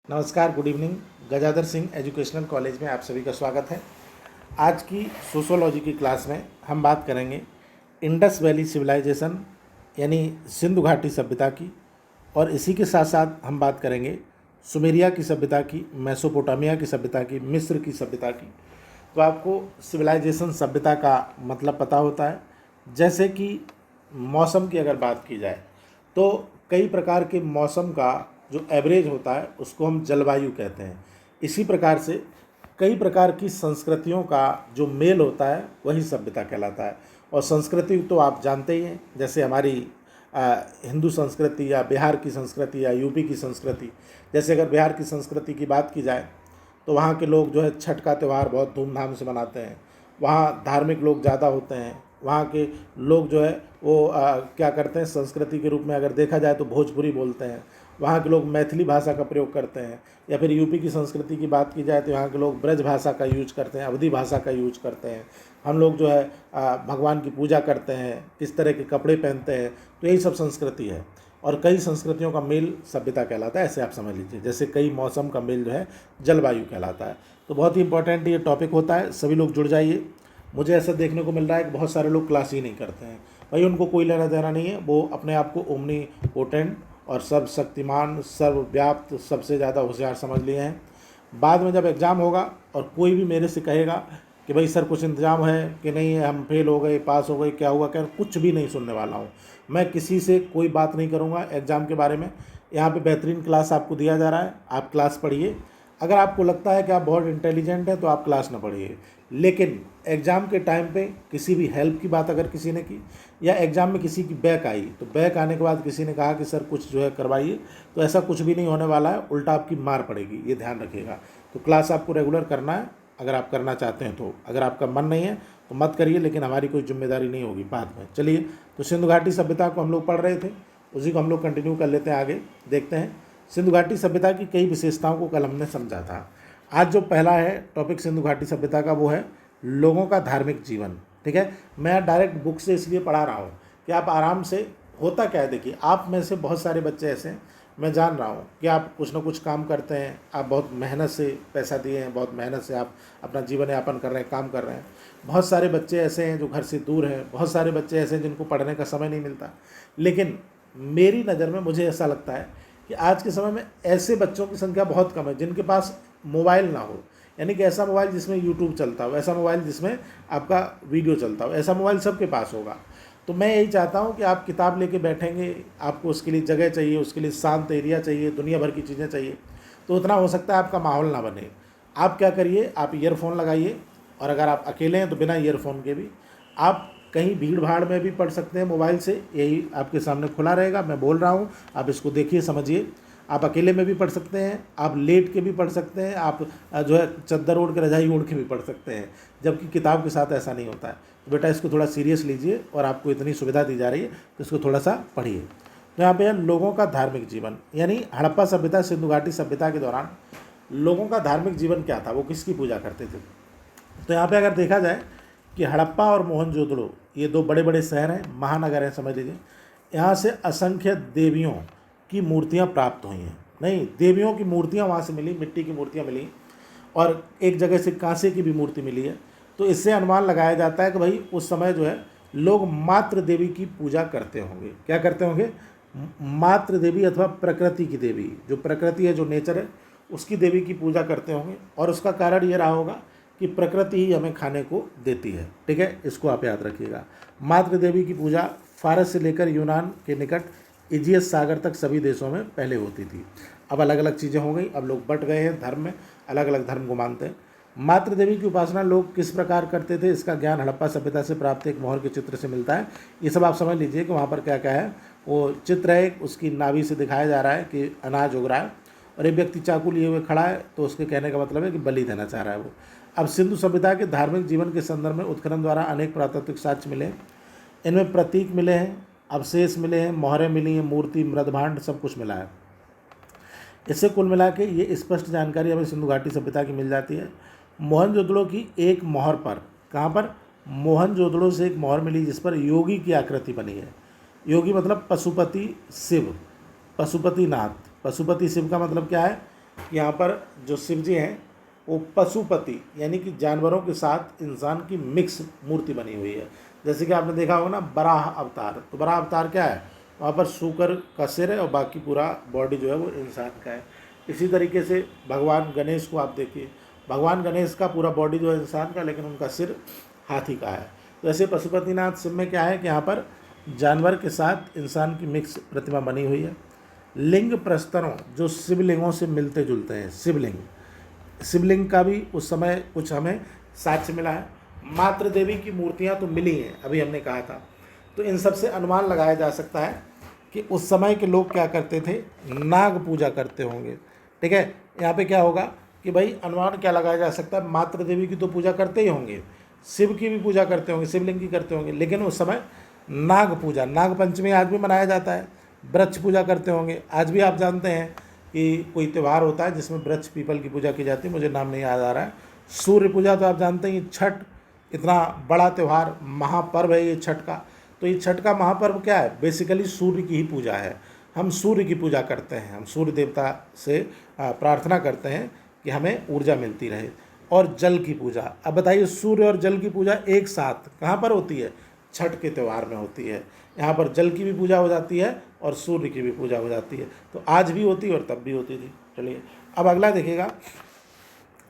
नमस्कार, good evening. Gajadhar Singh educational college में आप सभी का स्वागत है। आज की सोशोलॉजी की क्लास में हम बात करेंगे इंडस वैली सिविलाइजेशन यानी सिंधु घाटी सभ्यता की, और इसी के साथ साथ हम बात करेंगे सुमेरिया की सभ्यता की, मेसोपोटामिया की सभ्यता की, मिस्र की सभ्यता की। तो आपको सिविलाइजेशन सभ्यता का मतलब पता होता है। जैसे कि मौसम की अगर बात की जाए तो कई प्रकार के मौसम का जो एवरेज होता है उसको हम जलवायु कहते हैं। इसी प्रकार से कई प्रकार की संस्कृतियों का जो मेल होता है वही सभ्यता कहलाता है। और संस्कृति तो आप जानते ही हैं, जैसे हमारी हिंदू संस्कृति या बिहार की संस्कृति या यूपी की संस्कृति। जैसे अगर बिहार की संस्कृति की बात की जाए तो वहाँ के लोग जो है छठ का त्यौहार बहुत धूमधाम से मनाते हैं। वहाँ धार्मिक लोग ज़्यादा होते हैं। वहाँ के लोग जो है वो क्या करते हैं, संस्कृति के रूप में अगर देखा जाए तो भोजपुरी बोलते हैं। वहाँ के लोग मैथिली भाषा का प्रयोग करते हैं। या फिर यूपी की संस्कृति की बात की जाए तो यहाँ के लोग ब्रज भाषा का यूज करते हैं, अवधी भाषा का यूज करते हैं। हम लोग जो है भगवान की पूजा करते हैं, किस तरह के कपड़े पहनते हैं, तो यही सब संस्कृति है। और कई संस्कृतियों का मेल सभ्यता कहलाता है, ऐसे आप समझ लीजिए। जैसे कई मौसम का मेल जो है जलवायु कहलाता है। तो बहुत ही इंपॉर्टेंट ये टॉपिक होता है, सभी लोग जुड़ जाइए। मुझे ऐसा देखने को मिल रहा है कि बहुत सारे लोग क्लास ही नहीं करते हैं। भाई उनको कोई लेना देना नहीं है, वो अपने आप को ओमनी पोटेंट और सर्वशक्तिमान, सर्वव्याप्त, सबसे ज़्यादा होशियार समझ लिए हैं। बाद में जब एग्ज़ाम होगा और कोई भी मेरे से कहेगा कि भाई सर कुछ इंतजाम है कि नहीं है, हम फेल हो गए, पास हो गए, क्या हुआ, क्या, कुछ भी नहीं सुनने वाला हूँ। मैं किसी से कोई बात नहीं करूँगा एग्ज़ाम के बारे में। यहाँ पे बेहतरीन क्लास आपको दिया जा रहा है, आप क्लास पढ़िए। अगर आपको लगता है कि आप बहुत इंटेलिजेंट हैं तो आप क्लास ना पढ़िए, लेकिन एग्ज़ाम के टाइम पे किसी भी हेल्प की बात अगर किसी ने की, या एग्ज़ाम में किसी की बैक आई तो बैक आने के बाद किसी ने कहा कि सर कुछ जो है करवाइए, तो ऐसा कुछ भी नहीं होने वाला है, उल्टा आपकी मार पड़ेगी, ये ध्यान रखिएगा। तो क्लास आपको रेगुलर करना है अगर आप करना चाहते हैं तो। अगर आपका मन नहीं है तो मत करिए, लेकिन हमारी कोई जिम्मेदारी नहीं होगी बाद में। चलिए, तो सिंधु घाटी सभ्यता को हम लोग पढ़ रहे थे, उसी को हम लोग कंटिन्यू कर लेते हैं, आगे देखते हैं। सिंधु घाटी सभ्यता की कई विशेषताओं को कल हमने समझा था। आज जो पहला है टॉपिक सिंधु घाटी सभ्यता का, वो है लोगों का धार्मिक जीवन। ठीक है, मैं डायरेक्ट बुक से इसलिए पढ़ा रहा हूँ कि आप आराम से, होता क्या है देखिए, आप में से बहुत सारे बच्चे ऐसे हैं, मैं जान रहा हूँ कि आप कुछ ना कुछ काम करते हैं, आप बहुत मेहनत से पैसा दिए हैं, बहुत मेहनत से आप अपना जीवन यापन कर रहे हैं, काम कर रहे हैं। बहुत सारे बच्चे ऐसे हैं जो घर से दूर हैं, बहुत सारे बच्चे ऐसे हैं जिनको पढ़ने का समय नहीं मिलता। लेकिन मेरी नज़र में मुझे ऐसा लगता है कि आज के समय में ऐसे बच्चों की संख्या बहुत कम है जिनके पास मोबाइल ना हो। यानी कि ऐसा मोबाइल जिसमें यूट्यूब चलता हो, ऐसा मोबाइल जिसमें आपका वीडियो चलता हो, ऐसा मोबाइल सबके पास होगा। तो मैं यही चाहता हूँ कि आप किताब लेके बैठेंगे, आपको उसके लिए जगह चाहिए, उसके लिए शांत एरिया चाहिए, दुनिया भर की चीज़ें चाहिए, तो उतना हो सकता है आपका माहौल ना बने। आप क्या करिए, आप ईयरफोन लगाइए, और अगर आप अकेले हैं तो बिना ईयरफोन के भी आप कहीं भीड़ भाड़ में भी पढ़ सकते हैं मोबाइल से। यही आपके सामने खुला रहेगा, मैं बोल रहा हूँ, आप इसको देखिए, समझिए। आप अकेले में भी पढ़ सकते हैं, आप लेट के भी पढ़ सकते हैं, आप जो है चद्दर ओढ़ के, रजाई ओढ़ के भी पढ़ सकते हैं, जबकि किताब के साथ ऐसा नहीं होता है। तो बेटा इसको थोड़ा सीरियस लीजिए, और आपको इतनी सुविधा दी जा रही है तो इसको थोड़ा सा पढ़िए। तो यहाँ पे है लोगों का धार्मिक जीवन, यानी हड़प्पा सभ्यता, सिंधु घाटी सभ्यता के दौरान लोगों का धार्मिक जीवन क्या था, वो किसकी पूजा करते थे। तो यहाँ पे अगर देखा जाए कि हड़प्पा और मोहनजोदड़ो, ये दो बड़े बड़े शहर हैं, महानगर हैं समझ लीजिए। यहाँ से असंख्य देवियों की मूर्तियाँ प्राप्त हुई हैं। नहीं, देवियों की मूर्तियाँ वहाँ से मिली, मिट्टी की मूर्तियाँ मिली, और एक जगह से कांसे की भी मूर्ति मिली है। तो इससे अनुमान लगाया जाता है कि भाई उस समय जो है लोग मातृ देवी की पूजा करते होंगे। क्या करते होंगे? मातृ देवी अथवा प्रकृति की देवी, जो प्रकृति है, जो नेचर है, उसकी देवी की पूजा करते होंगे। और उसका कारण ये रहा होगा कि प्रकृति ही हमें खाने को देती है। ठीक है, इसको आप याद रखिएगा। मातृ देवी की पूजा फारस से लेकर यूनान के निकट इजियस सागर तक सभी देशों में पहले होती थी। अब अलग अलग चीज़ें हो गई, अब लोग बट गए हैं धर्म में, अलग अलग धर्म को मानते हैं। मातृ देवी की उपासना लोग किस प्रकार करते थे, इसका ज्ञान हड़प्पा सभ्यता से प्राप्त एक मोहर के चित्र से मिलता है। ये सब आप समझ लीजिए कि वहाँ पर क्या क्या है। वो चित्र है, उसकी नाभि से दिखाया जा रहा है कि अनाज उग रहा है, और एक व्यक्ति चाकू लिए हुए खड़ा है, तो उसके कहने का मतलब है कि बलि देना चाह रहा है वो। अब सिंधु सभ्यता के धार्मिक जीवन के संदर्भ में उत्खनन द्वारा अनेक पुरातात्विक साक्ष्य मिले। इनमें प्रतीक मिले हैं, अवशेष मिले हैं, मोहरें मिली हैं, मूर्ति, मृदभांड, सब कुछ मिला है। इससे कुल मिला के ये स्पष्ट जानकारी हमें सिंधु घाटी सभ्यता की मिल जाती है। मोहनजोदड़ो की एक मोहर पर, कहाँ पर? मोहनजोदड़ो से एक मोहर मिली जिस पर योगी की आकृति बनी है। योगी मतलब पशुपति शिव, पशुपतिनाथ। पशुपति शिव का मतलब क्या है कि यहाँ पर जो शिव जी हैं वो पशुपति यानी कि जानवरों के साथ इंसान की मिक्स मूर्ति बनी हुई है। जैसे कि आपने देखा होगा ना बराह अवतार, तो बराह अवतार क्या है, वहाँ पर सूकर का सिर है और बाकी पूरा बॉडी जो है वो इंसान का है। इसी तरीके से भगवान गणेश को आप देखिए, भगवान गणेश का पूरा बॉडी जो है इंसान का, लेकिन उनका सिर हाथी का है। तो ऐसे पशुपतिनाथ शिव में क्या है कि यहाँ पर जानवर के साथ इंसान की मिक्स प्रतिमा बनी हुई है। लिंग प्रस्तरों जो शिवलिंगों से मिलते जुलते हैं, शिवलिंग का भी उस समय कुछ हमें साक्ष्य मिला है। मातृ देवी की मूर्तियाँ तो मिली हैं, अभी हमने कहा था। तो इन सब से अनुमान लगाया जा सकता है कि उस समय के लोग क्या करते थे, नाग पूजा करते होंगे। ठीक है, यहाँ पे क्या होगा कि भाई अनुमान क्या लगाया जा सकता है, मातृ देवी की तो पूजा करते ही होंगे, शिव की भी पूजा करते होंगे, शिवलिंग की करते होंगे, लेकिन उस समय नाग पूजा, नाग पंचमी आज भी मनाया जाता है, वृक्ष पूजा करते होंगे। आज भी आप जानते हैं कि कोई त्यौहार होता है जिसमें वृक्ष पीपल की पूजा की जाती है, मुझे नाम नहीं याद आ रहा है। सूर्य पूजा तो आप जानते हैं, छठ इतना बड़ा त्यौहार, महापर्व है ये छठ का। तो ये छठ का महापर्व क्या है, बेसिकली सूर्य की ही पूजा है। हम सूर्य की पूजा करते हैं, हम सूर्य देवता से प्रार्थना करते हैं कि हमें ऊर्जा मिलती रहे। और जल की पूजा, अब बताइए सूर्य और जल की पूजा एक साथ कहाँ पर होती है, छठ के त्यौहार में होती है। यहाँ पर जल की भी पूजा हो जाती है और सूर्य की भी पूजा हो जाती है। तो आज भी होती है और तब भी होती थी। चलिए अब अगला देखिएगा,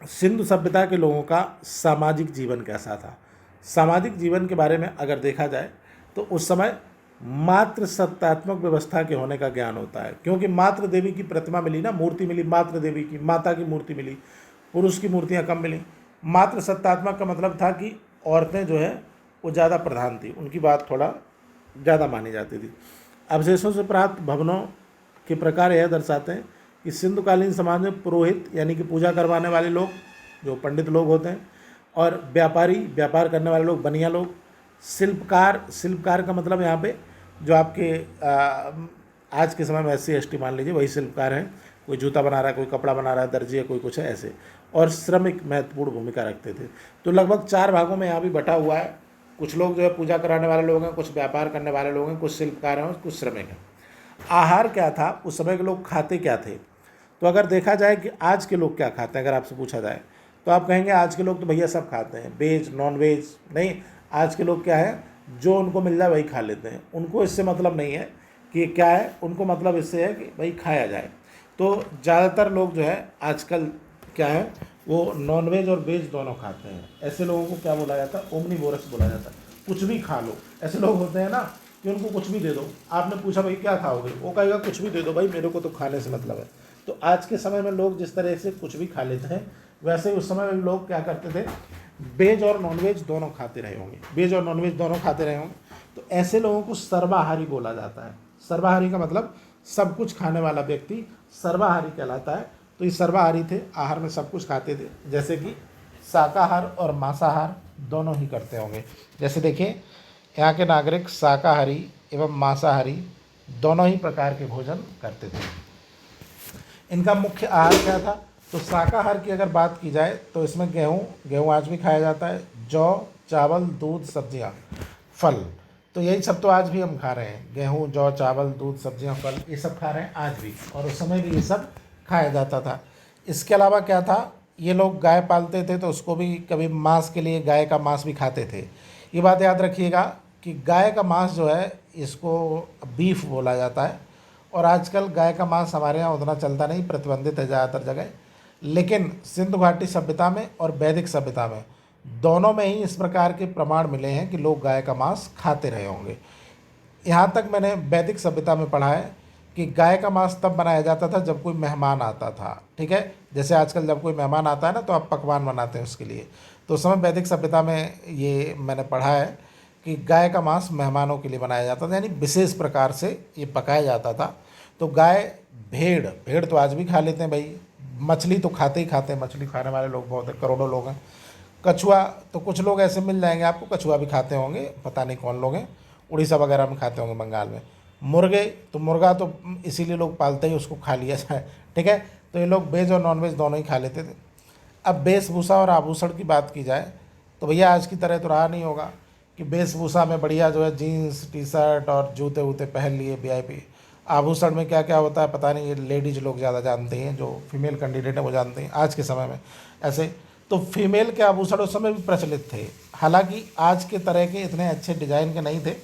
सिंधु सभ्यता के लोगों का सामाजिक जीवन कैसा था। सामाजिक जीवन के बारे में अगर देखा जाए तो उस समय मातृ सत्तात्मक व्यवस्था के होने का ज्ञान होता है, क्योंकि मातृ देवी की प्रतिमा मिली ना, मूर्ति मिली मातृ देवी की, माता की मूर्ति मिली, पुरुष की मूर्तियाँ कम मिली। मातृ सत्तात्मक का मतलब था कि औरतें जो है वो ज़्यादा प्रधान थी, उनकी बात थोड़ा ज़्यादा मानी जाती थी। अवशेषों से प्राप्त भवनों के प्रकार यह दर्शाते हैं कि सिंधुकालीन समाज में पुरोहित यानी कि पूजा करवाने वाले लोग जो पंडित लोग होते हैं, और व्यापारी व्यापार करने वाले लोग बनिया लोग, शिल्पकार का मतलब यहाँ पे जो आपके आज के समय में SC ST मान लीजिए वही शिल्पकार हैं, कोई जूता बना रहा है, कोई कपड़ा बना रहा है, दर्जी है, कोई कुछ है ऐसे। और श्रमिक महत्वपूर्ण भूमिका रखते थे। तो लगभग 4 भागों में यहाँ भी बटा हुआ है। कुछ लोग जो है पूजा कराने वाले लोग हैं, कुछ व्यापार करने वाले लोग हैं, कुछ शिल्पकार हैं, कुछ श्रमिक हैं। आहार क्या था, उस समय के लोग खाते क्या थे, तो अगर देखा जाए कि आज के लोग क्या खाते हैं, अगर आपसे पूछा जाए तो आप कहेंगे आज के लोग तो भैया सब खाते हैं, वेज नॉन वेज नहीं। आज के लोग क्या है, जो उनको मिल जाए वही खा लेते हैं। उनको इससे मतलब नहीं है कि क्या है, उनको मतलब इससे है कि भाई खाया जाए। तो ज़्यादातर लोग जो है आजकल क्या है, वो नॉन वेज और वेज दोनों खाते हैं। ऐसे लोगों को क्या बोला जाता है, ओमनीवोरस बोला जाता है, कुछ भी खा लो। ऐसे लोग होते हैं ना कि उनको कुछ भी दे दो, आपने पूछा भाई क्या खाओगे, वो कहेगा कुछ भी दे दो भाई, मेरे को तो खाने से मतलब है। तो आज के समय में लोग जिस तरह से कुछ भी खा लेते हैं, वैसे उस समय में लोग क्या करते थे, वेज और नॉनवेज दोनों खाते रहे होंगे, वेज और नॉनवेज दोनों खाते रहे होंगे। तो ऐसे लोगों को सर्वाहारी बोला जाता है। सर्वाहारी का मतलब सब कुछ खाने वाला व्यक्ति सर्वाहारी कहलाता है। तो ये सर्वाहारी थे, आहार में सब कुछ खाते थे, जैसे कि शाकाहार और मांसाहार दोनों ही करते होंगे। जैसे देखिए यहाँ के नागरिक शाकाहारी एवं मांसाहारी दोनों ही प्रकार के भोजन करते थे। इनका मुख्य आहार क्या था, तो शाकाहार की अगर बात की जाए तो इसमें गेहूँ आज भी खाया जाता है, जौ, चावल, दूध, सब्जियाँ, फल। तो यही सब तो आज भी हम खा रहे हैं, गेहूँ, जौ, चावल, दूध, सब्जियाँ, फल, ये सब खा रहे हैं आज भी, और उस समय भी ये सब खाया जाता था। इसके अलावा क्या था, ये लोग गाय पालते थे तो उसको भी कभी मांस के लिए गाय का मांस भी खाते थे। ये बात याद रखिएगा कि गाय का मांस जो है इसको बीफ बोला जाता है, और आजकल गाय का मांस हमारे यहाँ उतना चलता नहीं, प्रतिबंधित है ज़्यादातर जगह। लेकिन सिंधु घाटी सभ्यता में और वैदिक सभ्यता में दोनों में ही इस प्रकार के प्रमाण मिले हैं कि लोग गाय का मांस खाते रहे होंगे। यहाँ तक मैंने वैदिक सभ्यता में पढ़ा है कि गाय का मांस तब बनाया जाता था जब कोई मेहमान आता था। ठीक है, जैसे आजकल जब कोई मेहमान आता है ना तो आप पकवान बनाते हैं उसके लिए। तो उस समय वैदिक सभ्यता में ये मैंने पढ़ा है कि गाय का मांस मेहमानों के लिए बनाया जाता था, यानी विशेष प्रकार से ये पकाया जाता था। तो गाय, भेड़ तो आज भी खा लेते हैं भाई, मछली तो खाते ही खाते हैं, मछली खाने वाले लोग बहुत हैं, करोड़ों लोग हैं। कछुआ तो कुछ लोग ऐसे मिल जाएंगे आपको, कछुआ भी खाते होंगे, पता नहीं कौन लोग हैं, उड़ीसा वगैरह में खाते होंगे, बंगाल में। मुर्गे तो मुर्गा तो इसीलिए लोग पालते ही उसको खा लिया जाए। ठीक है, तो ये लोग वेज और नॉनवेज दोनों ही खा लेते थे। अब वेशभूषा और आभूषण की बात की जाए तो भैया आज की तरह तो रहा नहीं होगा कि वेशभूषा में बढ़िया जो है जीन्स टी शर्ट और जूते वूते पहन लिए VIP। आभूषण में क्या क्या होता है पता नहीं, ये लेडीज लोग ज़्यादा जानते हैं, जो फीमेल कैंडिडेट है वो जानते हैं आज के समय में। ऐसे तो फीमेल के आभूषण उस समय भी प्रचलित थे, हालांकि आज के तरह के इतने अच्छे डिजाइन के नहीं थे,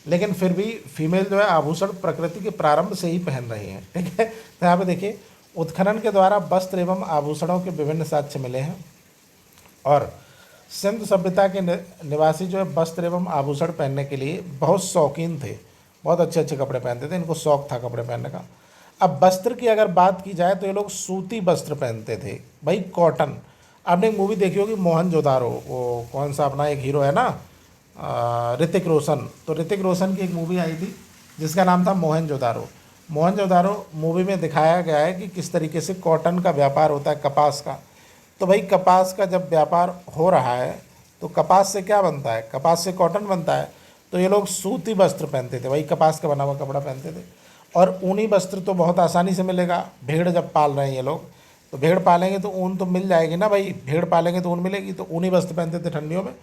लेकिन फिर भी फीमेल जो है आभूषण प्रकृति के प्रारंभ से ही पहन रही हैं। ठीक है, तो यहाँ पे देखिए, उत्खनन के द्वारा वस्त्र एवं आभूषणों के विभिन्न साक्ष्य मिले हैं और सिंधु सभ्यता के निवासी जो है वस्त्र एवं आभूषण पहनने के लिए बहुत शौकीन थे, बहुत अच्छे अच्छे कपड़े पहनते थे, इनको शौक था कपड़े पहनने का। अब वस्त्र की अगर बात की जाए तो ये लोग सूती वस्त्र पहनते थे भाई, कॉटन। आपने एक मूवी देखी होगी मोहनजोदारो, वो कौन सा अपना एक हीरो है ना, ऋतिक रोशन। तो ऋतिक रोशन की एक मूवी आई थी जिसका नाम था मोहनजोदारो। मोहनजोदारो मूवी में दिखाया गया है कि किस तरीके से कॉटन का व्यापार होता है, कपास का। तो भाई कपास का जब व्यापार हो रहा है तो कपास से क्या बनता है, कपास से कॉटन बनता है। तो ये लोग सूती वस्त्र पहनते थे, वही कपास का बना हुआ कपड़ा पहनते थे। और ऊनी वस्त्र तो बहुत आसानी से मिलेगा, भेड़ जब पाल रहे हैं ये लोग, तो भेड़ पालेंगे तो ऊन तो मिल जाएगी ना भाई, भेड़ पालेंगे तो ऊन मिलेगी। तो ऊनी वस्त्र पहनते थे ठंडियों में,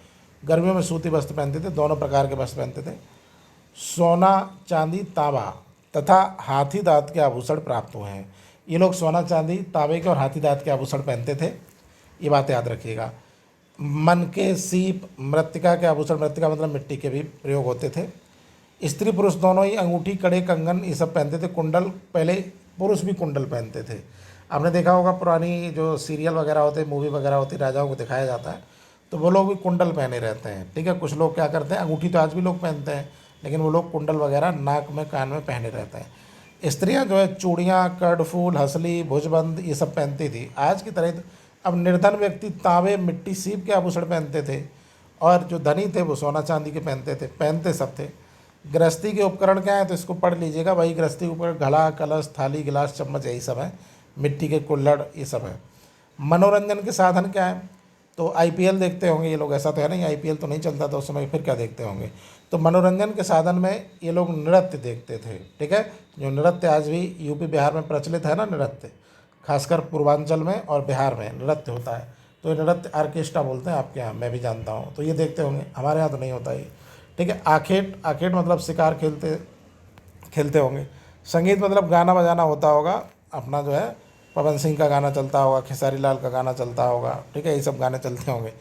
गर्मियों में सूती वस्त्र पहनते थे, दोनों प्रकार के वस्त्र पहनते थे। सोना चांदी तांबा तथा हाथी दांत के आभूषण प्राप्त हुए हैं। ये लोग सोना चांदी तांबे के और हाथी दांत के आभूषण पहनते थे, ये बात याद रखिएगा। मन के सीप मृत्तिका के आभूषण, मृत्तिका मतलब मिट्टी के भी प्रयोग होते थे। स्त्री पुरुष दोनों ही अंगूठी कड़े कंगन ये सब पहनते थे। कुंडल, पहले पुरुष भी कुंडल पहनते थे। आपने देखा होगा पुरानी जो सीरियल वगैरह होते, मूवी वगैरह होती, राजाओं को दिखाया जाता है तो वो लोग भी कुंडल पहने रहते हैं। ठीक है, कुछ लोग क्या करते हैं, अंगूठी तो आज भी लोग पहनते हैं, लेकिन वो लोग कुंडल वगैरह नाक में कान में पहने रहते हैं। स्त्रियां जो है चूड़ियाँ कर्णफूल हंसली भुजबंद ये सब पहनती थी आज की तरह। अब निर्धन व्यक्ति तांबे मिट्टी सीप के आभूषण पहनते थे और जो धनी थे वो सोना चांदी के पहनते थे, पहनते सब थे। गृहस्थी के उपकरण क्या है तो इसको पढ़ लीजिएगा भाई। गृहस्थी के उपकरण घड़ा कलश थाली गिलास चम्मच यही सब है, मिट्टी के कुल्हड़ ये सब है। मनोरंजन के साधन क्या है तो आईपीएल देखते होंगे ये लोग, ऐसा तो है नहीं, आईपीएल तो नहीं चलता था उस समय, फिर क्या देखते होंगे। तो मनोरंजन के साधन में ये लोग नृत्य देखते थे। ठीक है, जो नृत्य आज भी यूपी बिहार में प्रचलित है ना, नृत्य खासकर पूर्वांचल में और बिहार में नृत्य होता है, तो ये नृत्य ऑर्केस्ट्रा बोलते हैं आपके यहाँ, मैं भी जानता हूँ। तो ये देखते होंगे, हमारे यहाँ तो नहीं होता ये। ठीक है, आखेट, आखेट मतलब शिकार खेलते खेलते होंगे। संगीत मतलब गाना बजाना होता होगा अपना, जो है पवन सिंह का गाना चलता होगा, खेसारी लाल का गाना चलता होगा। ठीक है, ये सब गाने चलते होंगे।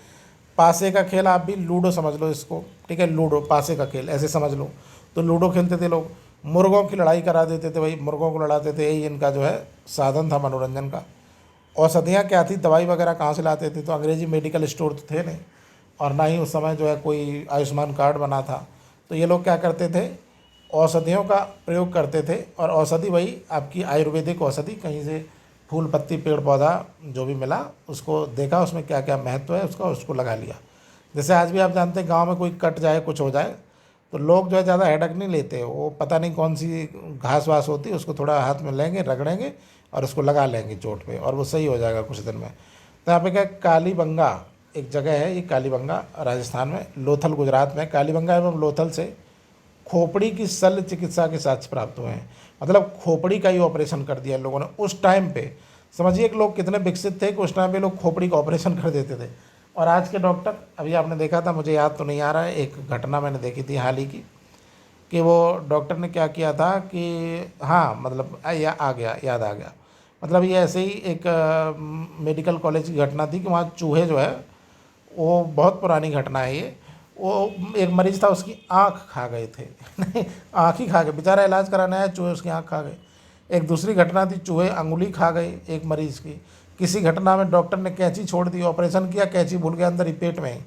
पासे का खेल आप भी लूडो समझ लो इसको। ठीक है, लूडो पासे का खेल ऐसे समझ लो। तो लूडो खेलते थे लोग। मुर्गों की लड़ाई करा देते थे भाई, मुर्गों को लड़ाते थे, यही इनका जो है साधन था मनोरंजन का। औषधियाँ क्या थी, दवाई वगैरह कहाँ से लाते थे, तो अंग्रेजी मेडिकल स्टोर तो थे नहीं, और ना ही उस समय जो है कोई आयुष्मान कार्ड बना था। तो ये लोग क्या करते थे, औषधियों का प्रयोग करते थे। और औषधि वही आपकी आयुर्वेदिक औषधि, कहीं से फूल पत्ती पेड़ पौधा जो भी मिला उसको देखा, उसमें क्या क्या महत्व है उसका, उसको लगा लिया। जैसे आज भी आप जानते हैं गांव में कोई कट जाए कुछ हो जाए तो लोग जो है ज़्यादा हेडक नहीं लेते, वो पता नहीं कौन सी घास वास होती है उसको थोड़ा हाथ में लेंगे रगड़ेंगे और उसको लगा लेंगे चोट पे और वो सही हो जाएगा कुछ दिन में। तो यहाँ पे क्या, कालीबंगा एक जगह है, ये कालीबंगा राजस्थान में, लोथल गुजरात में। कालीबंगा एवं लोथल से खोपड़ी की शल्य चिकित्सा के साक्ष्य प्राप्त हुए हैं। मतलब खोपड़ी का ही ऑपरेशन कर दिया लोगों ने उस टाइम पे। समझिए कि लोग कितने विकसित थे कि उस टाइम पे लोग खोपड़ी का ऑपरेशन कर देते थे। और आज के डॉक्टर, अभी आपने देखा था, मुझे याद तो नहीं आ रहा है, एक घटना मैंने देखी थी हाल ही की, कि वो डॉक्टर ने क्या किया था कि हाँ मतलब आ गया, याद आ गया। मतलब ये ऐसे ही एक मेडिकल कॉलेज की घटना थी कि वहाँ चूहे जो है, वो बहुत पुरानी घटना है ये, वो एक मरीज़ था उसकी आँख खा गए थे नहीं, आँख ही खा गए, बेचारा इलाज कराने आया, चूहे उसकी आँख खा गए। एक दूसरी घटना थी, चूहे अंगुली खा गई एक मरीज़ की। किसी घटना में डॉक्टर ने कैंची छोड़ दी, ऑपरेशन किया, कैंची भूल गया अंदर ही पेट में ही।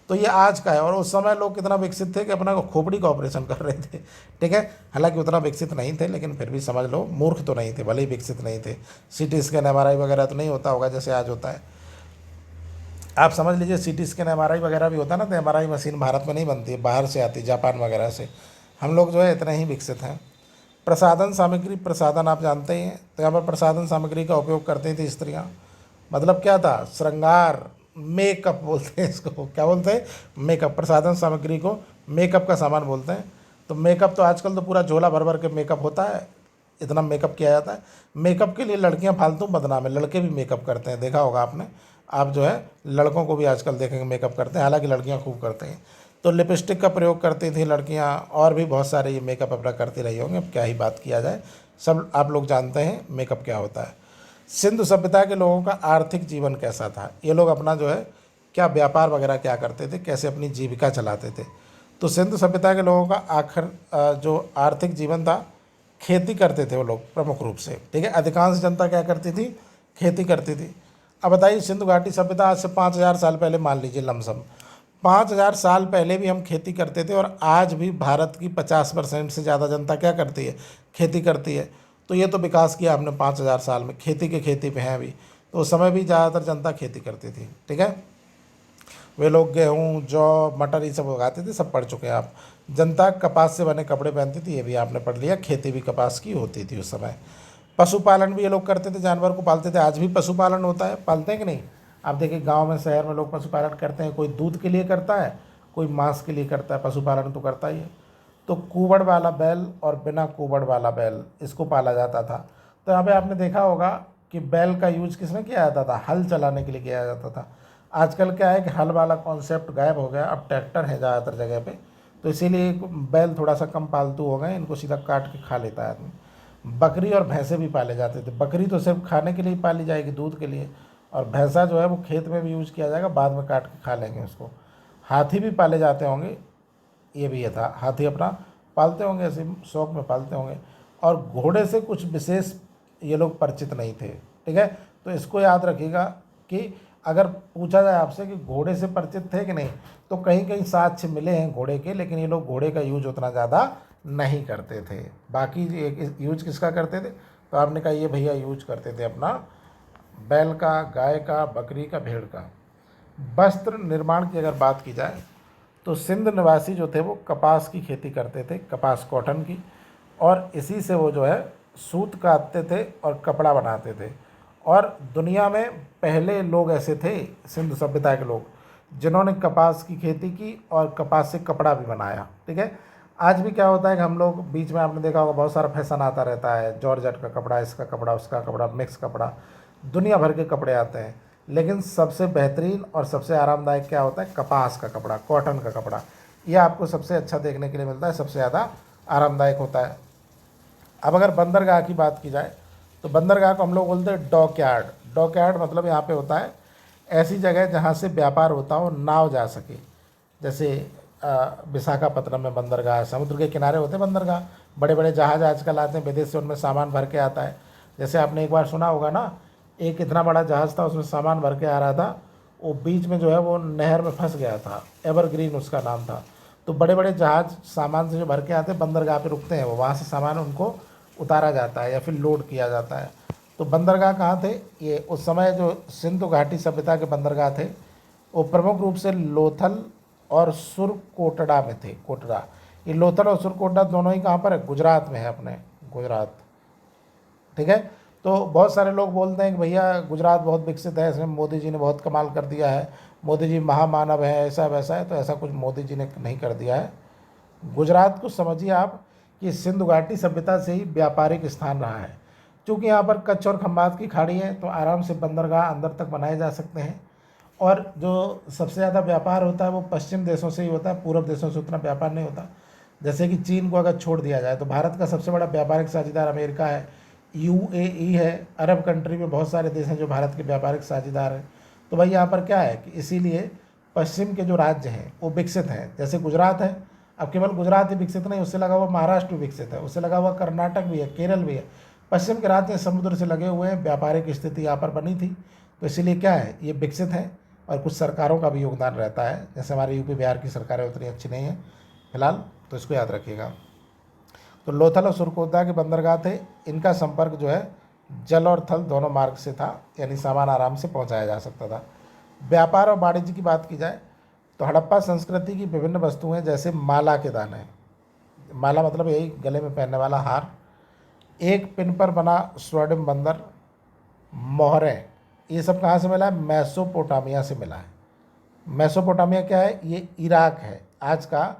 तो ये आज का है, और उस समय लोग कितना विकसित थे कि अपना खोपड़ी का ऑपरेशन कर रहे थे। ठीक है, हालांकि उतना विकसित नहीं थे, लेकिन फिर भी समझ लो मूर्ख तो नहीं थे, भले ही विकसित नहीं थे। सीटी स्कैन एमआरआई वगैरह तो नहीं होता होगा जैसे आज होता है। आप समझ लीजिए सीटी स्कैन एमआरआई वगैरह भी होता है ना, तो एमआरआई मशीन भारत में नहीं बनती है, बाहर से आती है, जापान वगैरह से। हम लोग जो है इतने ही विकसित हैं। प्रसाधन सामग्री, प्रसाधन आप जानते ही हैं, तो यहाँ पर प्रसाधन सामग्री का उपयोग करती थी स्त्रियाँ। मतलब क्या था, श्रृंगार, मेकअप बोलते हैं इसको, क्या बोलते हैं, मेकअप। प्रसाधन सामग्री को मेकअप का सामान बोलते हैं। तो मेकअप तो आजकल तो पूरा झोला भर भर के मेकअप होता है, इतना मेकअप किया जाता है। मेकअप के लिए लड़कियां फालतू बदनाम है, लड़के भी मेकअप करते हैं, देखा होगा आपने। आप जो है लड़कों को भी आजकल देखेंगे मेकअप करते हैं, हालांकि लड़कियां खूब करते हैं। तो लिपस्टिक का प्रयोग करती थी लड़कियां, और भी बहुत सारे ये मेकअप अपना करती रही होंगी, अब क्या ही बात किया जाए, सब आप लोग जानते हैं मेकअप क्या होता है। सिंधु सभ्यता के लोगों का आर्थिक जीवन कैसा था, ये लोग अपना जो है क्या व्यापार वगैरह क्या करते थे, कैसे अपनी जीविका चलाते थे। तो सिंधु सभ्यता के लोगों का जो आर्थिक जीवन था, खेती करते थे वो लोग प्रमुख रूप से, ठीक है। अधिकांश जनता क्या करती थी, खेती करती थी। अब बताइए, सिंधु घाटी सभ्यता आज से 5,000 साल पहले मान लीजिए लमसम 5,000 साल पहले भी हम खेती करते थे, और आज भी भारत की 50% से ज़्यादा जनता क्या करती है, खेती करती है। तो ये तो विकास किया हमने 5,000 साल में, खेती के खेती पे हैं अभी। तो उस समय भी ज़्यादातर जनता खेती करती थी, ठीक है। वे लोग गेहूँ, जौ, मटर ये सब उगाते थे, सब पढ़ चुके हैं आप। जनता कपास से बने कपड़े पहनती थी, ये भी आपने पढ़ लिया। खेती भी कपास की होती थी उस समय। पशुपालन भी ये लोग करते थे, जानवर को पालते थे। आज भी पशुपालन होता है, पालते हैं कि नहीं। आप देखिए गांव में, शहर में लोग पशुपालन करते हैं, कोई दूध के लिए करता है, कोई मांस के लिए करता है, पशुपालन तो करता ही है। तो कुंवड़ वाला बैल और बिना कुंवड़ वाला बैल, इसको पाला जाता था। तो यहाँ पे आपने देखा होगा कि बैल का यूज किसमें किया जाता था, हल चलाने के लिए किया जाता था। आजकल क्या है कि हल वाला कॉन्सेप्ट गायब हो गया, अब ट्रैक्टर है ज़्यादातर जगह पे। तो इसीलिए बैल थोड़ा सा कम पालतू हो गए, इनको सीधा काट के खा लेता है आदमी। बकरी और भैंसे भी पाले जाते थे। बकरी तो सिर्फ खाने के लिए ही पाली जाएगी, दूध के लिए, और भैंसा जो है वो खेत में भी यूज़ किया जाएगा, बाद में काट के खा लेंगे उसको। हाथी भी पाले जाते होंगे, ये भी ये था, हाथी अपना पालते होंगे, ऐसे शौक में पालते होंगे। और घोड़े से कुछ विशेष ये लोग परिचित नहीं थे, ठीक है। तो इसको याद रखिएगा कि अगर पूछा जाए आपसे कि घोड़े से परिचित थे कि नहीं, तो कहीं कहीं साक्ष्य मिले हैं घोड़े के, लेकिन ये लोग घोड़े का यूज उतना ज़्यादा नहीं करते थे। बाकी यूज किसका करते थे, तो आपने कहा ये भैया यूज करते थे अपना बैल का, गाय का, बकरी का, भेड़ का। वस्त्र निर्माण की अगर बात की जाए तो सिंध निवासी जो थे वो कपास की खेती करते थे, कपास कॉटन की, और इसी से वो जो है सूत काटते थे और कपड़ा बनाते थे। और दुनिया में पहले लोग ऐसे थे, सिंधु सभ्यता के लोग, जिन्होंने कपास की खेती की और कपास से कपड़ा भी बनाया, ठीक है। आज भी क्या होता है कि हम लोग बीच में, आपने देखा होगा, बहुत सारा फैशन आता रहता है, जॉर्जेट का कपड़ा, इसका कपड़ा, उसका कपड़ा, मिक्स कपड़ा, दुनिया भर के कपड़े आते हैं। लेकिन सबसे बेहतरीन और सबसे आरामदायक क्या होता है, कपास का कपड़ा, कॉटन का कपड़ा। ये आपको सबसे अच्छा देखने के लिए मिलता है, सबसे ज़्यादा आरामदायक होता है। अब अगर बंदरगाह की बात की जाए तो बंदरगाह को हम लोग बोलते हैं डॉक यार्ड। डॉक यार्ड मतलब यहाँ पे होता है ऐसी जगह जहाँ से व्यापार होता हो, नाव जा सके। जैसे विशाखापत्तनम में बंदरगाह है, समुद्र के किनारे होते हैं बंदरगाह। बड़े बड़े जहाज़ आजकल आते हैं विदेश से, उनमें सामान भर के आता है। जैसे आपने एक बार सुना होगा ना, एक इतना बड़ा जहाज़ था, उसमें सामान भर के आ रहा था, वो बीच में जो है वो नहर में फंस गया था, एवरग्रीन उसका नाम था। तो बड़े बड़े जहाज़ सामान से जो भर के आते हैं बंदरगाह पे रुकते हैं, वो वहाँ से सामान उनको उतारा जाता है या फिर लोड किया जाता है। तो बंदरगाह कहाँ थे, ये उस समय जो सिंधु घाटी सभ्यता के बंदरगाह थे वो प्रमुख रूप से लोथल और सुरकोटड़ा में थे। कोटड़ा, ये लोथल और सुरकोटड़ा दोनों ही कहाँ पर है, गुजरात में है, अपने गुजरात, ठीक है। तो बहुत सारे लोग बोलते हैं कि भैया गुजरात बहुत विकसित है, इसमें मोदी जी ने बहुत कमाल कर दिया है, मोदी जी महामानव है, ऐसा वैसा है। तो ऐसा कुछ मोदी जी ने नहीं कर दिया है। गुजरात को समझिए आप कि सिंधु घाटी सभ्यता से ही व्यापारिक स्थान रहा है। क्योंकि यहाँ पर कच्छ और खंबात की खाड़ी है, तो आराम से बंदरगाह अंदर तक बनाए जा सकते हैं। और जो सबसे ज़्यादा व्यापार होता है वो पश्चिम देशों से ही होता है, पूर्व देशों से उतना व्यापार नहीं होता। जैसे कि चीन को अगर छोड़ दिया जाए तो भारत का सबसे बड़ा व्यापारिक साझेदार अमेरिका है, यूएई है, अरब कंट्री में बहुत सारे देश हैं जो भारत के व्यापारिक साझेदार हैं। तो भाई यहाँ पर क्या है कि इसीलिए पश्चिम के जो राज्य हैं वो विकसित हैं, जैसे गुजरात है। अब केवल गुजरात ही विकसित नहीं, उससे लगा हुआ महाराष्ट्र भी विकसित है, उससे लगा हुआ कर्नाटक भी है, केरल भी है। पश्चिम के राज्य समुद्र से लगे हुए हैं, व्यापारिक स्थिति यहाँ पर बनी थी, तो इसीलिए क्या है, ये विकसित है। और कुछ सरकारों का भी योगदान रहता है, जैसे हमारे यूपी बिहार की सरकारें उतनी अच्छी नहीं हैं फिलहाल, तो इसको याद रखिएगा। तो लोथल और सुरकोटड़ा के बंदरगाह थे, इनका संपर्क जो है जल और थल दोनों मार्ग से था, यानी सामान आराम से पहुंचाया जा सकता था। व्यापार और वाणिज्य की बात की जाए तो हड़प्पा संस्कृति की विभिन्न वस्तुएं, जैसे माला के दाने, माला मतलब यही गले में पहनने वाला हार, एक पिन पर बना स्वर्णिम बंदर, मोहरें, ये सब कहाँ से मिला है, मेसोपोटामिया से मिला है। मेसोपोटामिया क्या है, ये इराक है, आज का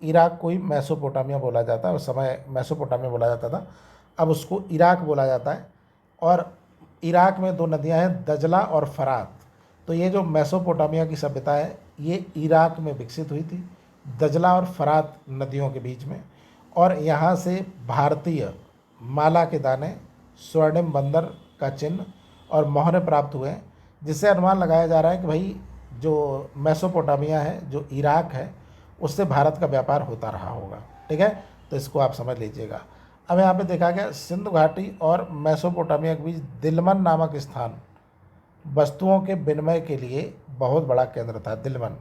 इराक को ही मेसोपोटामिया बोला जाता है, उस समय मेसोपोटामिया बोला जाता था, अब उसको इराक बोला जाता है। और इराक में दो नदियां हैं, दजला और फरात। तो ये जो मेसोपोटामिया की सभ्यता है ये इराक में विकसित हुई थी, दजला और फरात नदियों के बीच में, और यहाँ से भारतीय माला के दाने, स्वर्णिम बंदर का चिन्ह और मोहरे प्राप्त हुए हैं, जिससे अनुमान लगाया जा रहा है कि भाई जो मेसोपोटामिया है, जो इराक है, उससे भारत का व्यापार होता रहा होगा। ठीक है, तो इसको आप समझ लीजिएगा। अब यहाँ पे देखा गया सिंधु घाटी और मेसोपोटामिया के बीच दिलमन नामक स्थान वस्तुओं के विनिमय के लिए बहुत बड़ा केंद्र था। दिलमन,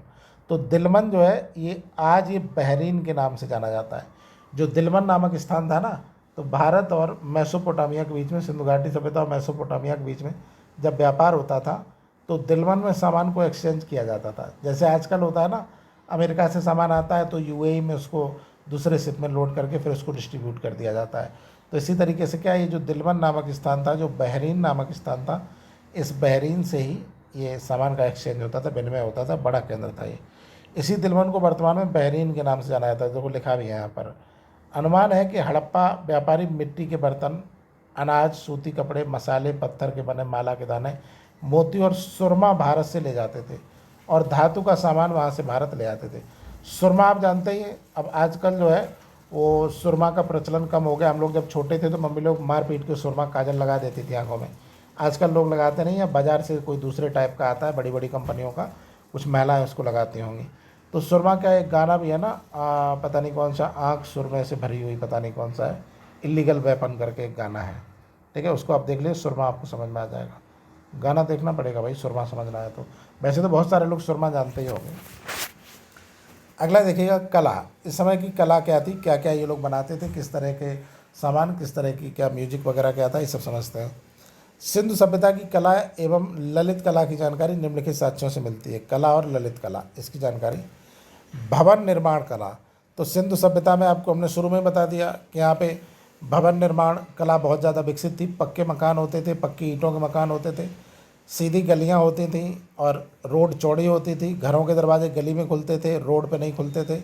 तो दिलमन जो है ये आज ये बहरीन के नाम से जाना जाता है। जो दिलमन नामक स्थान था ना, तो भारत और मेसोपोटामिया के बीच में, सिंधु घाटी सभ्यता और मेसोपोटामिया के बीच में जब व्यापार होता था तो दिलमन में सामान को एक्सचेंज किया जाता था। जैसे आजकल होता है ना, अमेरिका से सामान आता है तो यूएई में उसको दूसरे शिप में लोड करके फिर उसको डिस्ट्रीब्यूट कर दिया जाता है। तो इसी तरीके से क्या, ये जो दिलमन नामक स्थान था, जो बहरीन नामक स्थान था, इस बहरीन से ही ये सामान का एक्सचेंज होता था, विनिमय होता था, बड़ा केंद्र था ये। इसी दिलमन को वर्तमान में बहरीन के नाम से जाना जाता है, जो लिखा भी है यहाँ पर। अनुमान है कि हड़प्पा व्यापारी मिट्टी के बर्तन, अनाज, सूती कपड़े, मसाले, पत्थर के बने माला के दाने, मोती और सुरमा भारत से ले जाते थे और धातु का सामान वहाँ से भारत ले आते थे। सुरमा आप जानते ही हैं, अब आजकल जो है वो सुरमा का प्रचलन कम हो गया। हम लोग जब छोटे थे तो मम्मी लोग मार पीट के सुरमा काजल लगा देती थी आंखों में। आजकल लोग लगाते नहीं हैं, बाज़ार से कोई दूसरे टाइप का आता है, बड़ी बड़ी कंपनियों का, कुछ महिलाएं उसको लगाती होंगी। तो सुरमा का एक गाना भी है ना, पता नहीं कौन सा, आँख सुरमे से भरी हुई, पता नहीं कौन सा है, इलीगल वेपन करके एक गाना है। ठीक है, उसको आप देख लीजिए, सुरमा आपको समझ में आ जाएगा। गाना देखना पड़ेगा भाई, सुरमा समझना है तो। वैसे तो बहुत सारे लोग सुरमा जानते ही होंगे। अगला देखिएगा कला। इस समय की कला क्या थी, क्या क्या ये लोग बनाते थे, किस तरह के सामान, किस तरह की क्या म्यूजिक वगैरह क्या था, ये सब समझते हैं। सिंधु सभ्यता की कला एवं ललित कला की जानकारी निम्नलिखित साक्ष्यों से मिलती है। कला और ललित कला, इसकी जानकारी। भवन निर्माण कला, तो सिंधु सभ्यता में आपको हमने शुरू में बता दिया कि यहाँ पे भवन निर्माण कला बहुत ज़्यादा विकसित थी। पक्के मकान होते थे, पक्की ईंटों के मकान होते थे, सीधी गलियाँ होती थी और रोड चौड़ी होती थी। घरों के दरवाजे गली में खुलते थे, रोड पे नहीं खुलते थे।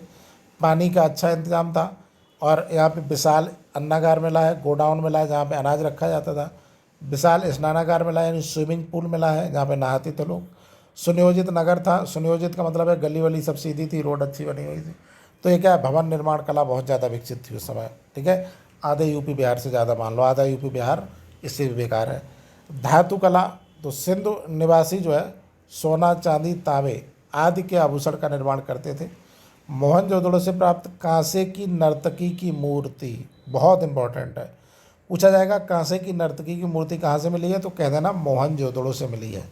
पानी का अच्छा इंतजाम था और यहाँ पे विशाल अन्नागार मिला है, गोडाउन मिला है जहाँ पे अनाज रखा जाता था। विशाल स्नानागार मिला है, यानी स्विमिंग पूल मिला है जहाँ पे नहाते थे लोग। सुनियोजित नगर था, सुनियोजित का मतलब है गली वली सब सीधी थी, रोड अच्छी बनी हुई थी। तो ये क्या है, भवन निर्माण कला बहुत ज़्यादा विकसित थी उस समय। ठीक है, आधे यूपी बिहार से ज़्यादा, मान लो आधा यूपी बिहार इससे भी बेकार है। धातु कला, तो सिंधु निवासी जो है सोना, चांदी, तांबे आदि के आभूषण का निर्माण करते थे। मोहनजोदड़ो से प्राप्त कांसे की नर्तकी की मूर्ति बहुत इंपॉर्टेंट है, पूछा जाएगा कांसे की नर्तकी की मूर्ति कहाँ से मिली है, तो कह देना मोहनजोदड़ो से मिली है।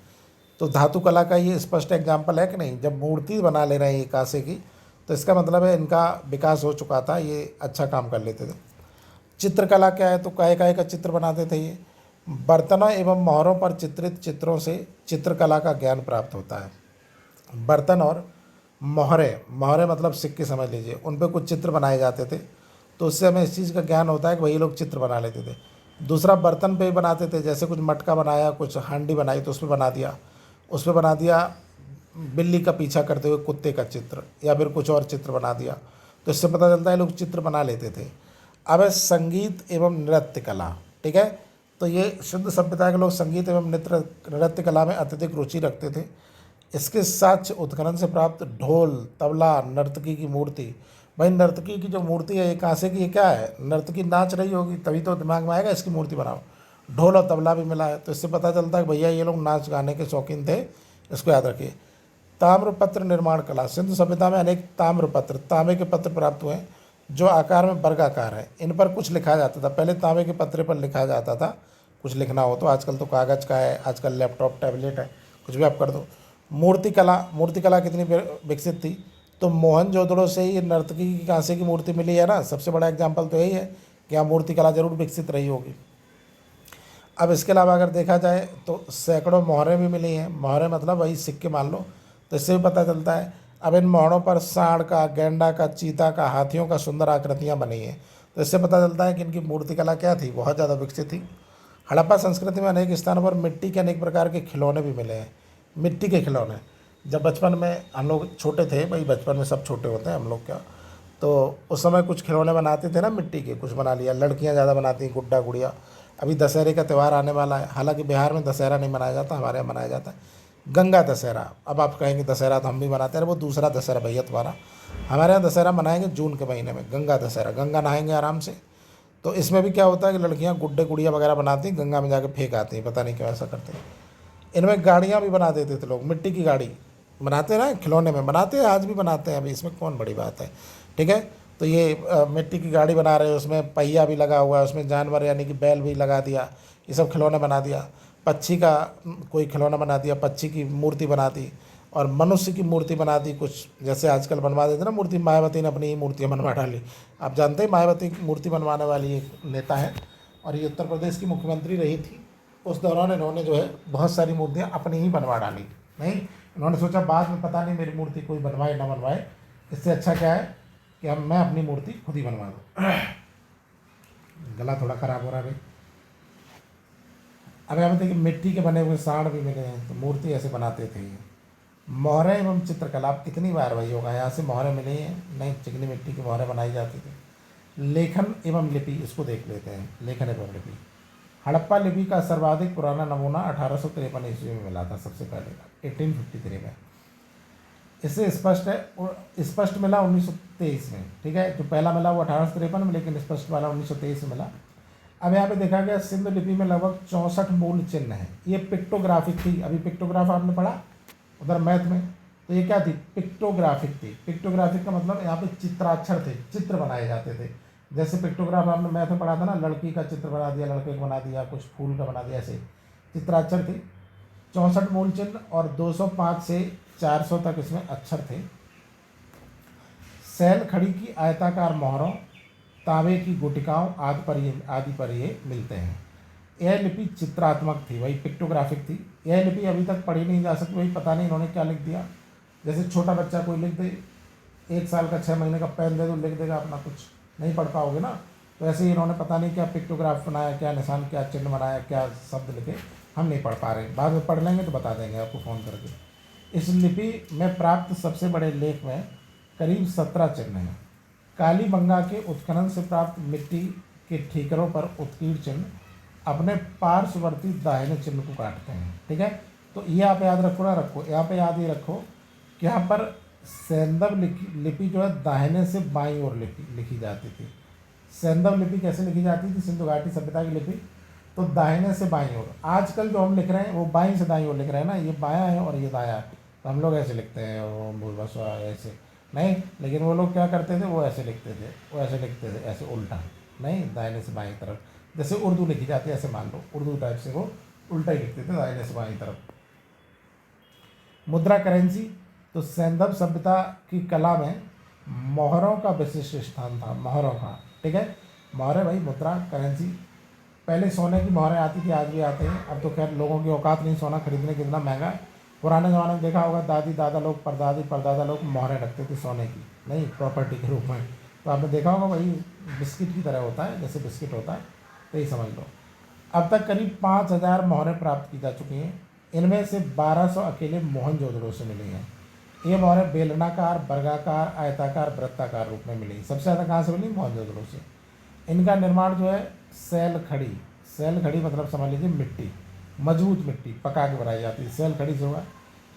तो धातु कला का ये स्पष्ट एग्जाम्पल है कि नहीं। जब मूर्ति बना ले रहे हैं ये कांसे की, तो इसका मतलब है इनका विकास हो चुका था, ये अच्छा काम कर लेते थे। चित्रकला क्या है, तो काहे काहे का चित्र बनाते थे ये। बर्तनों एवं मोहरों पर चित्रित चित्रों से चित्रकला का ज्ञान प्राप्त होता है। बर्तन और मोहरे, मोहरे मतलब सिक्के समझ लीजिए, उन पर कुछ चित्र बनाए जाते थे, तो उससे हमें इस चीज़ का ज्ञान होता है कि वही लोग चित्र बना लेते थे। दूसरा, बर्तन पे ही बनाते थे, जैसे कुछ मटका बनाया, कुछ हांडी बनाई तो उस पर बना दिया, उस पर बना दिया बिल्ली का पीछा करते हुए कुत्ते का चित्र, या फिर कुछ और चित्र बना दिया, तो इससे पता चलता है लोग चित्र बना लेते थे। अब है संगीत एवं नृत्य कला। ठीक है, तो ये सिंधु सभ्यता के लोग संगीत एवं नृत्य कला में अत्यधिक रुचि रखते थे। इसके साक्ष्य उत्खनन से प्राप्त ढोल, तबला, नर्तकी की मूर्ति। भाई नर्तकी की जो मूर्ति है ये कांसे की, ये क्या है, नर्तकी नाच रही होगी तभी तो दिमाग में आएगा इसकी मूर्ति बनाओ। ढोल और तबला भी मिला है, तो इससे पता चलता है कि भैया ये लोग नाच गाने के शौकीन थे, इसको याद रखिए। ताम्रपत्र निर्माण कला, सिंधु सभ्यता में अनेक ताम्रपत्र, तांबे के पत्र प्राप्त हुए जो आकार में वर्गाकार है। इन पर कुछ लिखा जाता था, पहले तांबे के पत्रे पर लिखा जाता था कुछ लिखना हो तो, आजकल तो कागज़ का है, आजकल लैपटॉप टैबलेट है, कुछ भी आप कर दो। मूर्ति कला, मूर्ति कला कितनी विकसित थी, तो मोहनजोदड़ो से ही नर्तकी की कांसे की मूर्ति मिली है ना, सबसे बड़ा एग्जाम्पल तो यही है कि यहाँ मूर्ति कला जरूर विकसित रही होगी। अब इसके अलावा अगर देखा जाए तो सैकड़ों मोहरें भी मिली हैं। मोहरें मतलब वही सिक्के मान लो, तो इससे भी पता चलता है। अब इन मोहरों पर सांड का, गेंडा का, चीता का, हाथियों का सुंदर आकृतियाँ बनी हैं, तो इससे पता चलता है कि इनकी मूर्ति कला क्या थी, बहुत ज़्यादा विकसित थी। हड़प्पा संस्कृति में अनेक स्थानों पर मिट्टी के अनेक प्रकार के खिलौने भी मिले हैं। मिट्टी के खिलौने, जब बचपन में हम लोग छोटे थे, भाई बचपन में सब छोटे होते हैं हम लोग क्या, तो उस समय कुछ खिलौने बनाते थे ना मिट्टी के, कुछ बना लिया। लड़कियां ज़्यादा बनाती हैं गुड्डा गुड़िया। अभी दशहरे का त्यौहार आने वाला है, हालांकि बिहार में दशहरा नहीं मनाया जाता, हमारे यहाँ मनाया जाता है। गंगा दशहरा, अब आप कहेंगे दशहरा तो हम भी मनाते हैं, वो दूसरा दशहरा भैया तुम्हारा। हमारे यहाँ दशहरा मनाएंगे जून के महीने में, गंगा दशहरा, गंगा नहाएंगे आराम से। तो इसमें भी क्या होता है कि लड़कियाँ गुड्डे गुड़िया वगैरह बनाती हैं, गंगा में जाके फेंक आती हैं, पता नहीं क्यों ऐसा करते हैं। इनमें गाड़ियाँ भी बना देते थे लोग, मिट्टी की गाड़ी बनाते हैं ना, खिलौने में बनाते हैं, आज भी बनाते हैं, अभी इसमें कौन बड़ी बात है। ठीक है, तो ये मिट्टी की गाड़ी बना रहे हैं, उसमें पहिया भी लगा हुआ है, उसमें जानवर यानी कि बैल भी लगा दिया, ये सब खिलौने बना दिया। पक्षी का कोई खिलौना बना दिया, पक्षी की मूर्ति बना दी, और मनुष्य की मूर्ति बना दी कुछ, जैसे आजकल बनवा देते ना मूर्ति। मायावती ने अपनी ही मूर्तियाँ बनवा डाली। आप जानते हैं मायावती मूर्ति बनवाने वाली एक नेता है, और ये उत्तर प्रदेश की मुख्यमंत्री रही थी। उस दौरान इन्होंने जो है बहुत सारी मूर्तियाँ अपनी ही बनवा डाली। नहीं, इन्होंने सोचा बाद में पता नहीं मेरी मूर्ति कोई बनवाए ना बनवाए, इससे अच्छा क्या है कि अब मैं अपनी मूर्ति खुद ही बनवा दूँ। गला थोड़ा ख़राब हो रहा है भाई। अब यहाँ पे देखिए मिट्टी के बने हुए सांड भी मिले हैं, तो मूर्ति ऐसे बनाते थे। मोहरे एवं चित्रकला, आप कितनी बार वही होगा, यहाँ से मोहरे मिले हैं, नहीं चिकनी मिट्टी की मोहरे बनाई जाती थी। लेखन एवं लिपि, इसको देख लेते हैं, लेखन एवं लिपि। हड़प्पा लिपि का सर्वाधिक पुराना नमूना 1853 ईस्वी में मिला था, सबसे पहले 1853 में। इससे स्पष्ट है, स्पष्ट मिला 1923 में। ठीक है, जो पहला मिला वो 1853 में, लेकिन स्पष्ट वाला 1923 में मिला। अब यहाँ पे देखा गया सिंधु लिपि में लगभग 64 मूल चिन्ह हैं। ये पिक्टोग्राफिक थी, अभी पिक्टोग्राफ आपने पढ़ा उधर मैथ में, तो ये क्या थी, पिक्टोग्राफिक थी। पिक्टोग्राफिक का मतलब यहाँ पे चित्राक्षर थे, चित्र बनाए जाते थे। जैसे पिक्टोग्राफ आपने मैथ में पढ़ा था ना, लड़की का चित्र बना दिया, लड़के का बना दिया, कुछ फूल का बना दिया, ऐसे चित्राक्षर थे। 64 मूल चिन्ह और 205 से 400 तक इसमें अक्षर थे। सैल खड़ी की आयताकार मोहरों, तांबे की गुटिकाओं आदि पर ये मिलते हैं। यह लिपि चित्रात्मक थी, वही पिक्टोग्राफिक थी। यह लिपि अभी तक पढ़ी नहीं जा सकती, वही पता नहीं इन्होंने क्या लिख दिया। जैसे छोटा बच्चा कोई लिख दे, 1 साल का 6 महीने का पेन दे दो, लिख देगा अपना, कुछ नहीं पढ़ पाओगे ना। तो ऐसे ही इन्होंने पता नहीं क्या पिक्टोग्राफ बनाया, क्या निशान, क्या चिन्ह बनाया, क्या शब्द लिखे, हम नहीं पढ़ पा रहे। बाद में पढ़ लेंगे तो बता देंगे आपको फ़ोन करके। इस लिपि में प्राप्त सबसे बड़े लेख में करीब 17 चिन्ह हैं। कालीबंगा के उत्खनन से प्राप्त मिट्टी के ठीकरों पर उत्कीर्ण चिन्ह अपने पार्श्ववर्ती दाहिने चिन्ह को काटते हैं। ठीक है, तो ये आप याद रखो ना, रखो यहाँ पे, याद ही रखो कि यहाँ पर सैंधव लिपि जो है दाहिने से बाईं ओर लिखी जाती थी। सैंधव लिपि कैसे लिखी जाती थी, सिंधु घाटी सभ्यता की लिपि, तो दाहिने से बाईं ओर। आजकल जो हम लिख रहे हैं वो बाईं से दाईं ओर लिख रहे हैं ना, ये बायां है और ये दायां है, तो हम लोग ऐसे लिखते हैं ओम भूर्भुवः ऐसे नहीं, लेकिन वो लोग क्या करते थे, वो ऐसे लिखते थे, वो ऐसे लिखते थे, ऐसे उल्टा नहीं, दाहिने से बाईं तरफ, जैसे उर्दू लिखी जाती है ऐसे मान लो, उर्दू टाइप से वो उल्टा ही लिखते थे, दाहिने से बाईं तरफ। मुद्रा करेंसी, तो सैंधव सभ्यता की कला में मोहरों का विशिष्ट स्थान था, मोहरों का। ठीक है, मोहरे भाई, मुद्रा करेंसी। पहले सोने की मोहरें आती थी, आज भी आते हैं, अब तो खैर लोगों की औकात नहीं सोना खरीदने, कितना महंगा है। पुराने ज़माने में देखा होगा, दादी दादा लोग, परदादा लोग मोहरें रखते थे सोने की, नहीं प्रॉपर्टी के रूप में। तो आपने देखा होगा वही बिस्किट की तरह होता है, जैसे बिस्किट होता है, तो ये समझ लो। अब तक करीब 5000 मोहरें प्राप्त की जा चुकी हैं। इनमें से 1200 अकेले मोहनजोदड़ो से मिली हैं। ये मोहरें बेलनाकार, वर्गाकार, आयताकार, वृत्ताकार रूप में मिली। सबसे ज़्यादा कहाँ से मिली, मोहनजोदड़ो से। इनका निर्माण जो है सैल खड़ी, सैल खड़ी मतलब समझ लीजिए मिट्टी, मजबूत मिट्टी पका के बनाई जाती है, सैल खड़ी से होगा।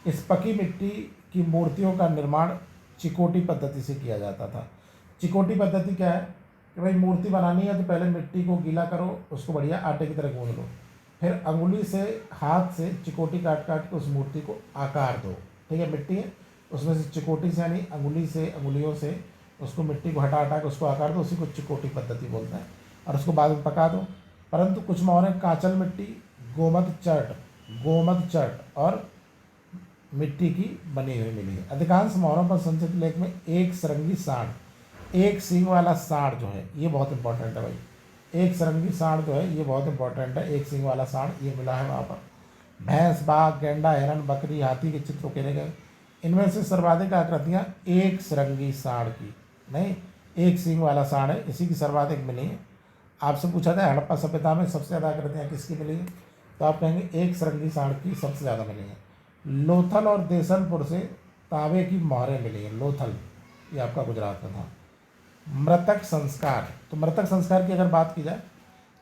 इस पकी मिट्टी की मूर्तियों का निर्माण चिकोटी पद्धति से किया जाता था। चिकोटी पद्धति क्या है कि भाई मूर्ति बनानी है तो पहले मिट्टी को गीला करो, उसको बढ़िया आटे की तरह गूंद लो, फिर अंगुली से, हाथ से चिकोटी काट काट के उस मूर्ति को आकार दो। ठीक है, मिट्टी है उसमें से चिकोटी से यानी अंगुली से, अंगुलियों से उसको मिट्टी को हटा हटा के उसको आकार दो, उसी को चिकोटी पद्धति बोलते हैं, और उसको बाद में पका दो। परंतु कुछ मोहरें काचल मिट्टी, गोमद चट और मिट्टी की बनी हुई मिली है। अधिकांश मोहरों पर संचित लेख में एक सरंगी सांड, एक सींग वाला सांड जो है, ये बहुत इंपॉर्टेंट है भाई, एक सरंगी सांड जो है ये बहुत इंपॉर्टेंट है, एक सींग वाला सांड ये मिला है वहाँ पर। भैंस, बाघ, गेंडा, हिरन, बकरी, हाथी के चित्र उकेरे गए। इनमें से सर्वाधिक आकृतियाँ एक सरंगी सांड की, नहीं एक सींग वाला सांड है, इसी की सर्वाधिक मिली है। आपसे पूछा था हड़प्पा सभ्यता में सबसे ज़्यादा आकृतियाँ किसकी मिली हैं, तो आप कहेंगे एक सरंगी सांड की सबसे ज़्यादा मिली हैं। लोथल और देसनपुर से तांबे की मोहरें मिली हैं। लोथल ये आपका गुजरात में था। मृतक संस्कार, तो मृतक संस्कार की अगर बात की जाए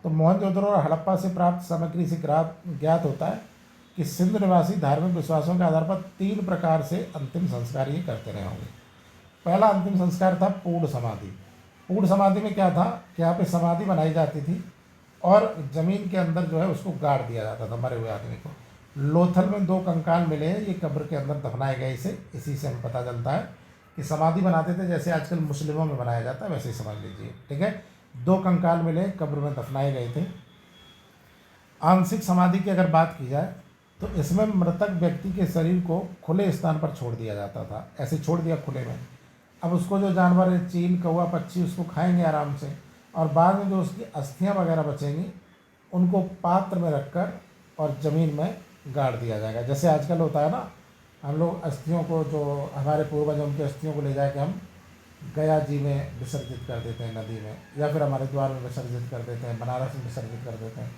तो मोहनजोदड़ो और हड़प्पा से प्राप्त सामग्री से ज्ञात होता है कि सिंध निवासी धार्मिक विश्वासों के आधार पर 3 प्रकार से अंतिम संस्कार ये करते रहे होंगे। पहला अंतिम संस्कार था पूर्ण समाधि। पूर्ण समाधि में क्या था कि यहाँ पे समाधि बनाई जाती थी और ज़मीन के अंदर जो है उसको गाड़ दिया जाता था मरे हुए आदमी को। लोथल में 2 कंकाल मिले हैं, ये कब्र के अंदर दफनाए गए। इसी से हमें पता चलता है कि समाधि बनाते थे जैसे आजकल मुस्लिमों में बनाया जाता है, वैसे ही समझ लीजिए। ठीक है, 2 कंकाल मिले, कब्र में दफनाए गए थे। आंशिक समाधि की अगर बात की जाए तो इसमें मृतक व्यक्ति के शरीर को खुले स्थान पर छोड़ दिया जाता था, ऐसे छोड़ दिया खुले में। अब उसको जो जानवर है, चील, कौवा, पक्षी, उसको खाएंगे आराम से, और बाद में जो उसकी अस्थियां वगैरह बचेंगी उनको पात्र में रखकर और ज़मीन में गाड़ दिया जाएगा। जैसे आजकल होता है ना, हम लोग अस्थियों को, जो हमारे पूर्वज उनकी अस्थियों को ले जाके हम गया जी में विसर्जित कर देते हैं, नदी में, या फिर हमारे द्वार में विसर्जित कर देते हैं, बनारस में विसर्जित कर देते हैं।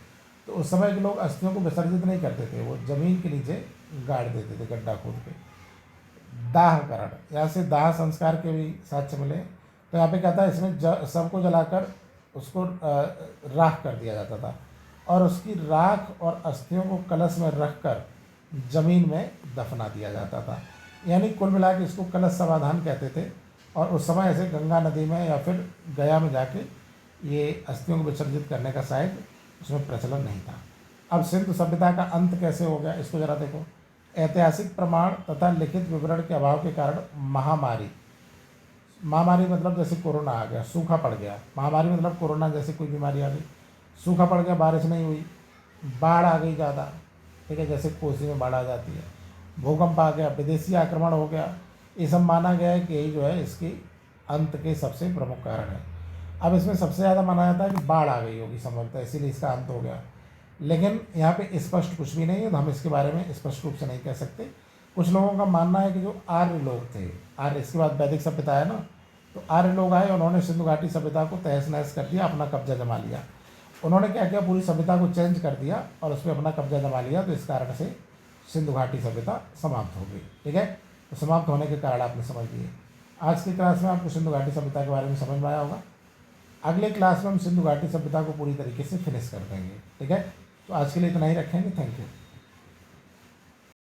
तो उस समय के लोग अस्थियों को विसर्जित नहीं करते थे, वो ज़मीन के नीचे गाड़ देते थे, गड्ढा खोद के। दाहकरण, यहाँ से दाह संस्कार के भी साक्ष्य मिले। तो यहाँ पे कहता है इसमें सबको जलाकर उसको राख कर दिया जाता था और उसकी राख और अस्थियों को कलश में रखकर ज़मीन में दफना दिया जाता था। यानी कुल मिला के इसको कलश समाधान कहते थे। और उस समय ऐसे गंगा नदी में या फिर गया में जाके ये अस्थियों को विसर्जित करने का शायद उसमें प्रचलन नहीं था। अब सिंधु सभ्यता का अंत कैसे हो गया, इसको ज़रा देखो। ऐतिहासिक प्रमाण तथा लिखित विवरण के अभाव के कारण महामारी मतलब जैसे कोरोना आ गया, सूखा पड़ गया। महामारी मतलब कोरोना जैसे कोई बीमारी आ गई, सूखा पड़ गया, बारिश नहीं हुई, बाढ़ आ गई ज़्यादा, ठीक है, जैसे कोसी में बाढ़ आ जाती है, भूकंप आ गया, विदेशी आक्रमण हो गया, ये सब माना गया है कि यही जो है इसकी अंत के सबसे प्रमुख कारण है। अब इसमें सबसे ज़्यादा माना जाता है कि बाढ़ आ गई होगी संभवतः, इसीलिए इसका अंत हो गया। लेकिन यहाँ पे स्पष्ट कुछ भी नहीं है, तो हम इसके बारे में स्पष्ट रूप से नहीं कह सकते। कुछ लोगों का मानना है कि जो आर्य लोग थे, आर्य, इसके बाद वैदिक सभ्यता है ना, तो आर्य लोग आए, उन्होंने सिंधु घाटी सभ्यता को तहस नहस कर दिया, अपना कब्जा जमा लिया। उन्होंने क्या किया, पूरी सभ्यता को चेंज कर दिया और उस पर अपना कब्जा जमा लिया। तो इस कारण से सिंधु घाटी सभ्यता समाप्त हो गई। ठीक है, तो समाप्त होने के कारण आपने समझ लिए। आज की क्लास में आपको सिंधु घाटी सभ्यता के बारे में समझ में आया होगा। अगले क्लास में हम सिंधु घाटी सभ्यता को पूरी तरीके से फिनिश कर देंगे। ठीक है, तो आज के लिए इतना ही रखेंगे। Thank you.